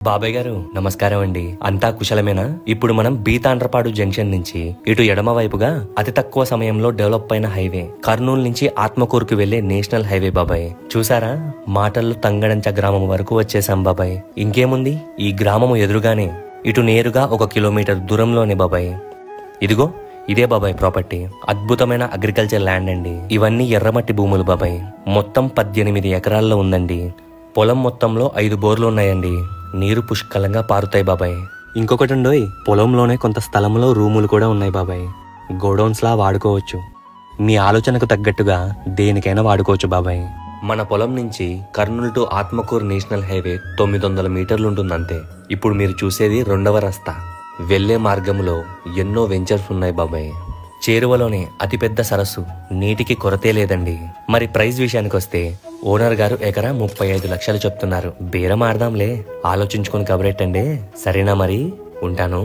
బాబాయ్ గారు నమస్కారం అండి. అంతా కుశలమేనా? ఇప్పుడు మనం బీతాండ్రపాడు జంక్షన్ నుంచి ఇటు ఎడమ వైపుగా అతి తక్కువ సమయంలో డెవలప్ అయిన హైవే కర్నూలు నుంచి ఆత్మకూరుకు వెళ్లే నేషనల్ హైవే బాబాయ్. చూసారా, మాటల్లో తంగడంచ గ్రామం వరకు వచ్చేసాం బాబాయ్. ఇంకేముంది, ఈ గ్రామం ఎదురుగానే ఇటు నేరుగా 1 కిలోమీటర్ దూరంలోనే బాబాయ్. ఇదిగో ఇదే బాబాయ్ ప్రాపర్టీ. అద్భుతమైన అగ్రికల్చర్ ల్యాండ్ అండి. ఇవన్నీ ఎర్రమట్టి భూములు బాబాయ్. మొత్తం 18 ఎకరాల్లో ఉందండి. పొలం మొత్తంలో 5 బోర్లు ఉన్నాయండి. నీరు పుష్కలంగా పారుతాయి బాబాయ్. ఇంకొకటి ఉండోయ్, పొలంలోనే కొంత స్థలంలో రూములు కూడా ఉన్నాయి బాబాయ్. గోడౌన్స్ లా వాడుకోవచ్చు. మీ ఆలోచనకు తగ్గట్టుగా దేనికైనా వాడుకోవచ్చు బాబాయ్. మన పొలం నుంచి Kurnool to Atmakur national highway 900 మీటర్లు ఉంటుందంతే. ఇప్పుడు మీరు చూసేది 2వ రస్తా. వెళ్లే మార్గంలో ఎన్నో వెంచర్స్ ఉన్నాయి బాబాయ్. చేరువలోనే అతిపెద్ద సరస్సు, నీటికి కొరతే లేదండి. మరి ప్రైస్ విషయానికి వస్తే ఓనర్ గారు ఎకరా 35 లక్షలు చెప్తున్నారు. బేరం ఆడదాంలే, ఆలోచించుకొని కబరెట్టండి. సరేనా మరి, ఉంటాను.